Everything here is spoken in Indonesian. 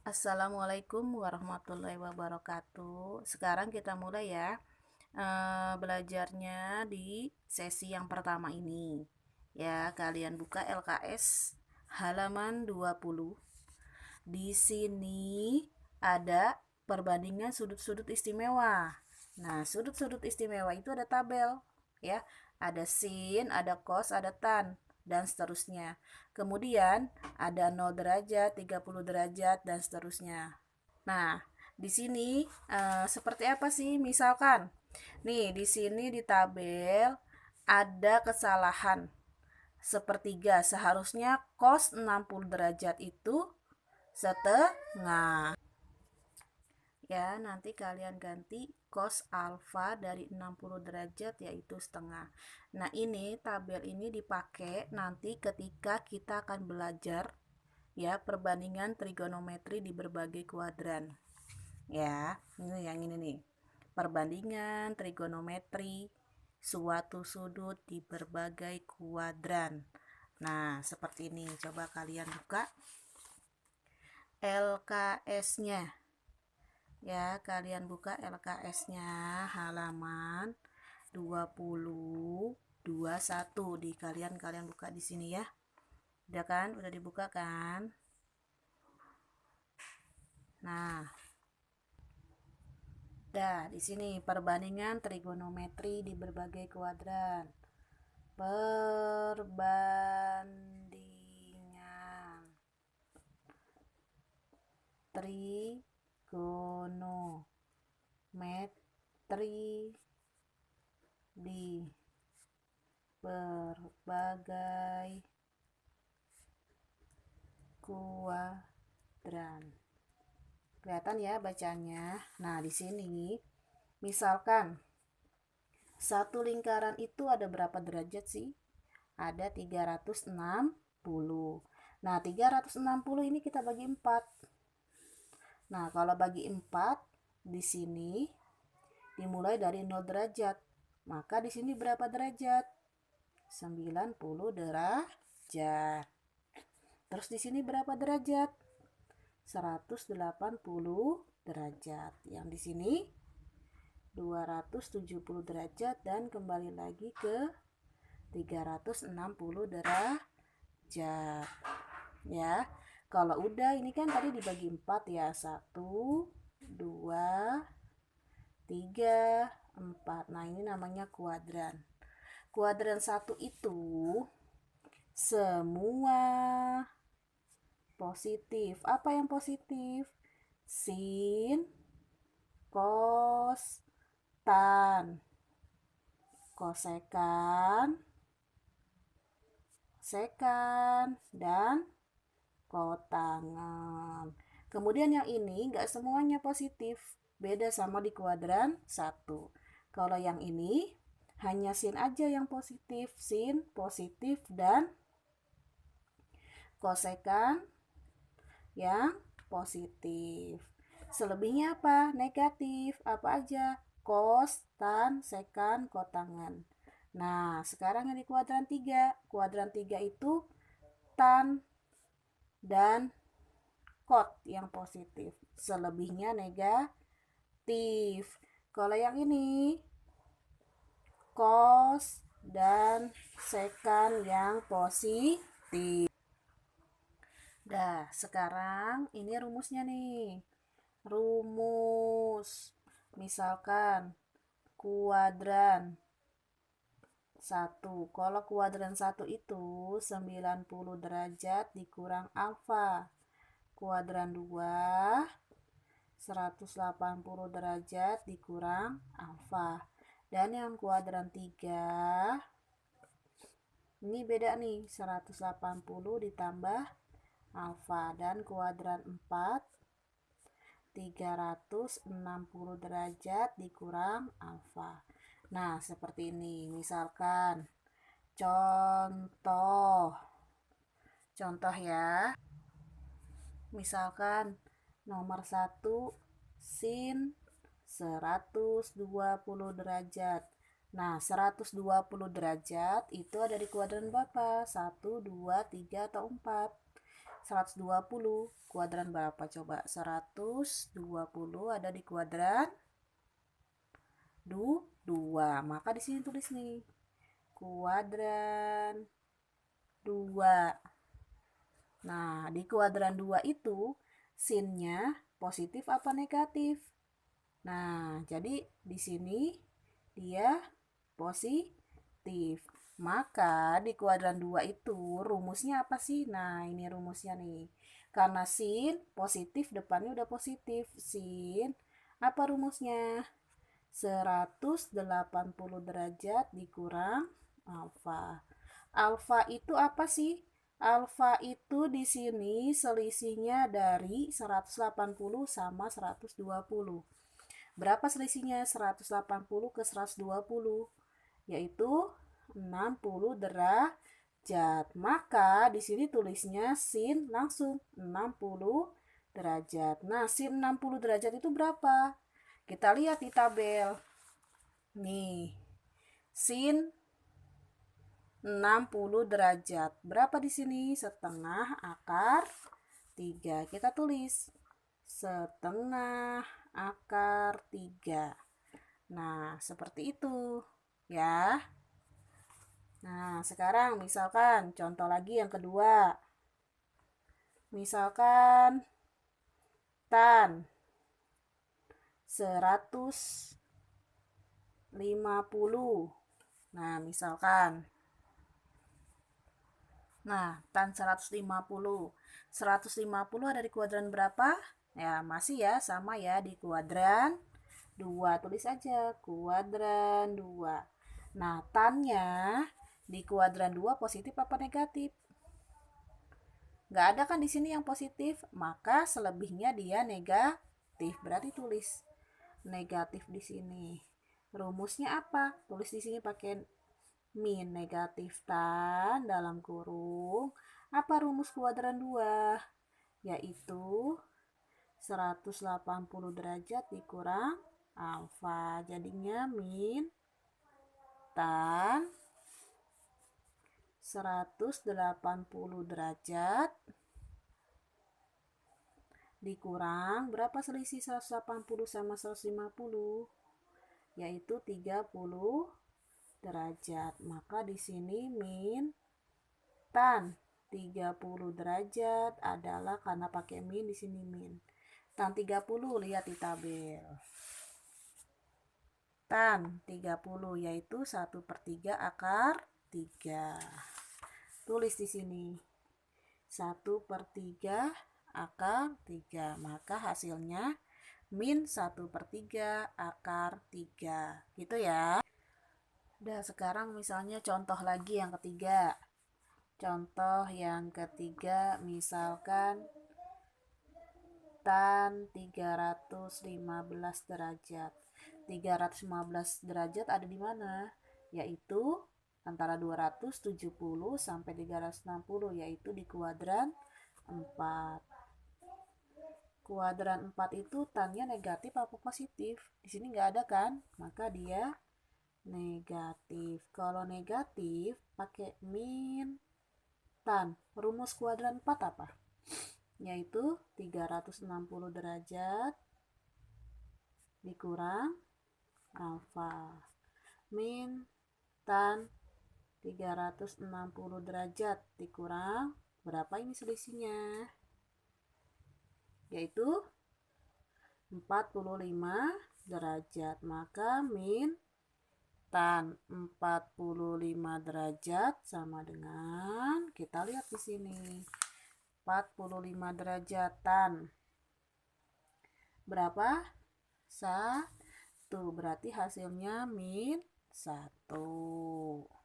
Assalamualaikum warahmatullahi wabarakatuh. Sekarang kita mulai ya belajarnya di sesi yang pertama ini. Ya, kalian buka LKS halaman 20. Di sini ada perbandingan sudut-sudut istimewa. Nah, sudut-sudut istimewa itu ada tabel, ya. Ada sin, ada cos, ada tan, dan seterusnya. Kemudian ada 0 derajat, 30 derajat, dan seterusnya. Nah, di sini seperti apa sih? Misalkan, nih di sini di tabel ada kesalahan sepertiga. Seharusnya cos 60 derajat itu setengah. Ya, nanti kalian ganti cos alfa dari 60 derajat yaitu setengah. Nah, ini tabel ini dipakai nanti ketika kita akan belajar ya perbandingan trigonometri di berbagai kuadran. Ya, ini yang ini nih. Perbandingan trigonometri suatu sudut di berbagai kuadran. Nah, seperti ini. Coba kalian buka LKS-nya. Ya, kalian buka LKS-nya halaman 2021 di kalian buka di sini ya. Udah kan? Udah dibuka kan? Nah, di sini perbandingan trigonometri di berbagai kuadran. Perbandingan trigonometri di berbagai kuadran. Kelihatan ya bacanya. Nah, di sini misalkan satu lingkaran itu ada berapa derajat sih? Ada 360. Nah, 360 ini kita bagi 4. Nah, kalau bagi 4 di sini dimulai dari 0 derajat. Maka di sini berapa derajat? 90 derajat. Terus di sini berapa derajat? 180 derajat. Yang di sini 270 derajat dan kembali lagi ke 360 derajat. Ya. Kalau udah ini kan tadi dibagi 4 ya. 1 2 3 4. Nah, ini namanya kuadran. Kuadran 1 itu semua positif. Apa yang positif? Sin, cos, tan, kosekan, sekan, dan kotangan. Kemudian yang ini nggak semuanya positif. Beda sama di kuadran 1. Kalau yang ini hanya sin aja yang positif. Sin positif dan kosekan yang positif. Selebihnya apa? Negatif. Apa aja? Cos, tan, sekan, kotangan. Nah, sekarang yang di kuadran 3. Kuadran 3 itu tan dan kot yang positif. Selebihnya negatif. Kalau yang ini cos dan sekan yang positif. Dah, sekarang ini rumusnya nih. Rumus. Misalkan kuadran 1. Kalau kuadran 1 itu 90 derajat dikurang alfa. Kuadran 2 180 derajat dikurang alfa. Dan yang kuadran 3 ini beda nih, 180 ditambah alfa. Dan kuadran 4 360 derajat dikurang alfa. Nah, seperti ini. Misalkan contoh ya. Misalkan nomor 1 sin 120 derajat. Nah, 120 derajat itu ada di kuadran berapa? 1, 2, 3, atau 4? 120. Kuadran berapa coba? 120 ada di kuadran 2. Maka di sini tulis nih. Kuadran 2. Nah, di kuadran 2 itu sinnya positif apa negatif? Nah, jadi di sini dia positif. Maka di kuadran 2 itu rumusnya apa sih? Nah, ini rumusnya nih. Karena sin positif depannya udah positif. Sin apa rumusnya? 180 derajat dikurang alfa. Alfa itu apa sih? Alfa itu di sini selisihnya dari 180 sama 120. Berapa selisihnya? 180 ke 120, yaitu 60 derajat. Maka di sini tulisnya sin langsung 60 derajat. Nah, sin 60 derajat itu berapa? Kita lihat di tabel. Nih, sin 60 derajat. Berapa di sini? Setengah akar 3. Kita tulis setengah akar 3. Nah, seperti itu ya. Nah, sekarang misalkan contoh lagi yang kedua. Misalkan tan 150. Nah, misalkan. Nah, tan 150. 150 ada di kuadran berapa? Ya, masih ya, sama ya di kuadran 2. Tulis aja kuadran 2. Nah, tannya di kuadran 2 positif apa negatif? Nggak ada kan di sini yang positif, maka selebihnya dia negatif. Berarti tulis negatif di sini. Rumusnya apa? Tulis di sini pakai min, negatif tan dalam kurung. Apa rumus kuadran 2? Yaitu 180 derajat dikurang alfa. Jadinya min tan 180 derajat dikurang berapa selisih 180 sama 150? Yaitu 30 derajat. Maka di sini min tan 30 derajat adalah karena pakai min di sini min. Tan 30 lihat di tabel. Tan 30 yaitu 1/3 akar 3. Tulis di sini 1/3 akar 3. Maka hasilnya min 1/3 akar 3. Gitu ya. Udah, sekarang misalnya contoh lagi yang ketiga. Contoh yang ketiga misalkan tan 315 derajat. 315 derajat ada di mana? Yaitu antara 270 sampai 360, yaitu di kuadran 4. Kuadran 4 itu tannya negatif apa positif? Di sini nggak ada kan? Maka dia negatif. Kalau negatif pakai min tan. Rumus kuadran 4 apa? Yaitu 360 derajat dikurang alfa. Min tan 360 derajat dikurang berapa ini selisihnya? Yaitu 45 derajat. Maka min tan 45 derajat sama dengan, kita lihat di sini, 45 derajat tan berapa? 1. Berarti hasilnya min 1.